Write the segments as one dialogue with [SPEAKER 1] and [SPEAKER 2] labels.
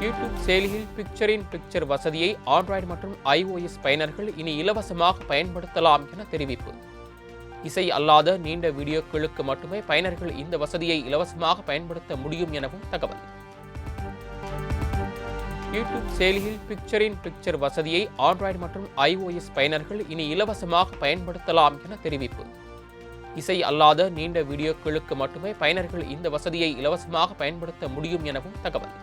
[SPEAKER 1] YouTube செயலியில் picture இன் picture வசதியை Android மற்றும் iOS பயனர்கள் இனி இலவசமாக பயன்படுத்தலாம் என தெரிவிப்பு. இசை அல்லாத நீண்ட வீடியோக்களுக்கு மட்டுமே பயனர்கள் இந்த வசதியை இலவசமாக பயன்படுத்த முடியும் எனவும் தகவல். யூடியூப் செயலியில் பிக்சர் இன் பிக்சர் வசதியை ஆண்ட்ராய்டு மற்றும் iOS பயனர்கள் இனி இலவசமாக பயன்படுத்தலாம் என தெரிவிப்பு. இசை அல்லாத நீண்ட வீடியோக்களுக்கு மட்டுமே பயனர்கள் இந்த வசதியை இலவசமாக பயன்படுத்த முடியும் எனவும் தகவல்.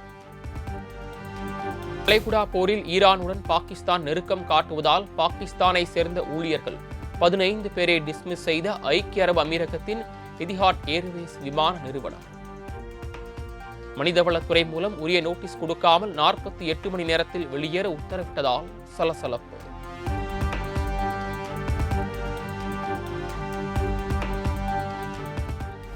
[SPEAKER 1] வளைகுடா போரில் ஈரானுடன் பாகிஸ்தான் நெருக்கம் காட்டுவதால் பாகிஸ்தானை சேர்ந்த ஊழியர்கள் 15 பேரை டிஸ்மிஸ் செய்த ஐக்கிய அரபு அமீரகத்தின் எதிஹாட் ஏர்வேஸ் விமான நிறுவனம். மனிதவளத்துறை மூலம் உரிய நோட்டீஸ் கொடுக்காமல் 48 மணி நேரத்தில் வெளியேற உத்தரவிட்டதால் சலசலப்பு.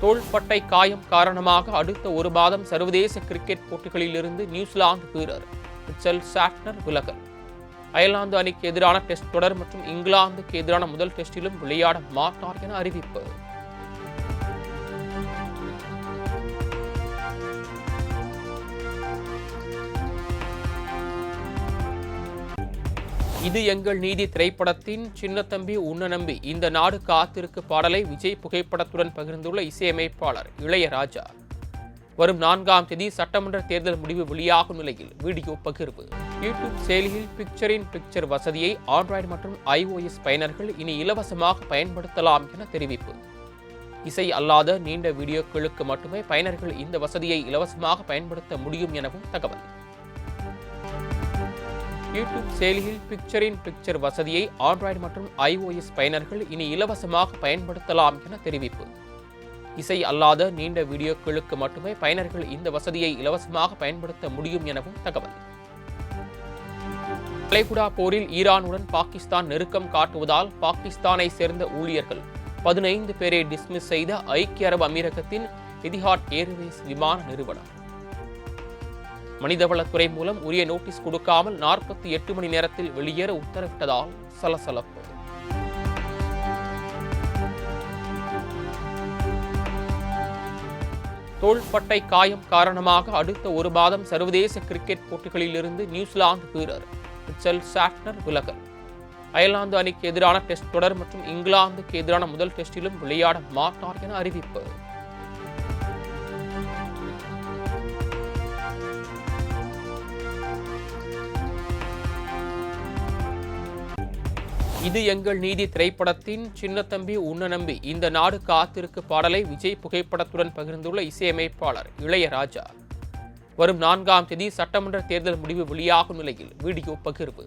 [SPEAKER 1] தோள்பட்டை காயம் காரணமாக அடுத்த ஒரு மாதம் சர்வதேச கிரிக்கெட் போட்டிகளில் இருந்து நியூசிலாந்து வீரர் மிச்சல் சாட்னர் விலகல். அயர்லாந்து அணிக்கு எதிரான டெஸ்ட் தொடர் மற்றும் இங்கிலாந்துக்கு எதிரான முதல் டெஸ்டிலும் விளையாட மாட்டார் என அறிவிப்பு. இது எங்கள் நீதி திரைப்படத்தின் சின்னத்தம்பி உன்ன நம்பி இந்த நாடு காத்திருக்கு பாடலை விஜய் புகைப்படத்துடன் பகிர்ந்துள்ள இசையமைப்பாளர் இளையராஜா. வரும் 4ஆம் தேதி சட்டமன்ற தேர்தல் முடிவு வெளியாகும் நிலையில் வீடியோ பகிர்வு. யூடியூப் செயலியில் பிக்சர் இன் பிக்சர் வசதியை ஆண்ட்ராய்டு மற்றும் iOS பயனர்கள் இனி இலவசமாக பயன்படுத்தலாம் என தெரிவிப்பு. இசை அல்லாத நீண்ட வீடியோக்களுக்கு மட்டுமே பயனர்கள் இந்த வசதியை இலவசமாக பயன்படுத்த முடியும் எனவும் தகவல். யூடியூப் செயலியில் பிக்சர் இன் பிக்சர் வசதியை ஆண்ட்ராய்டு மற்றும் iOS பயனர்கள் இனி இலவசமாக பயன்படுத்தலாம் என தெரிவிப்பு. இசை அல்லாத நீண்ட வீடியோக்களுக்கு மட்டுமே பயனர்கள் இந்த வசதியை இலவசமாக பயன்படுத்த முடியும் எனவும் தகவல். வளைகுடா போரில் ஈரானுடன் பாகிஸ்தான் நெருக்கம் காட்டுவதால் பாகிஸ்தானை சேர்ந்த ஊழியர்கள் 15 பேரை டிஸ்மிஸ் செய்த ஐக்கிய அரபு அமீரகத்தின் எதிஹாட் ஏர்வேஸ் விமான நிறுவனம். மனிதவளத்துறை மூலம் உரிய நோட்டீஸ் கொடுக்காமல் 48 மணி நேரத்தில் வெளியேற உத்தரவிட்டதால் சலசலப்பு. தோள்பட்டை காயம் காரணமாக அடுத்த ஒரு மாதம் சர்வதேச கிரிக்கெட் போட்டிகளில் இருந்து நியூசிலாந்து வீரர் மிச்சல் சாட்னர் விலகல். அயர்லாந்து அணிக்கு எதிரான டெஸ்ட் தொடர் மற்றும் இங்கிலாந்துக்கு எதிரான முதல் டெஸ்டிலும் விளையாட மாட்டார் என அறிவிப்பு. இது எங்கள் நீதி திரைப்படத்தின் சின்னத்தம்பி உன்ன நம்பி இந்த நாடு காத்திருக்கு பாடலை விஜய் புகைப்படத்துடன் பகிர்ந்துள்ள இசையமைப்பாளர் இளையராஜா. வரும் 4ஆம் தேதி சட்டமன்ற தேர்தல் முடிவு வெளியாகும் நிலையில் வீடியோ பகிர்வு.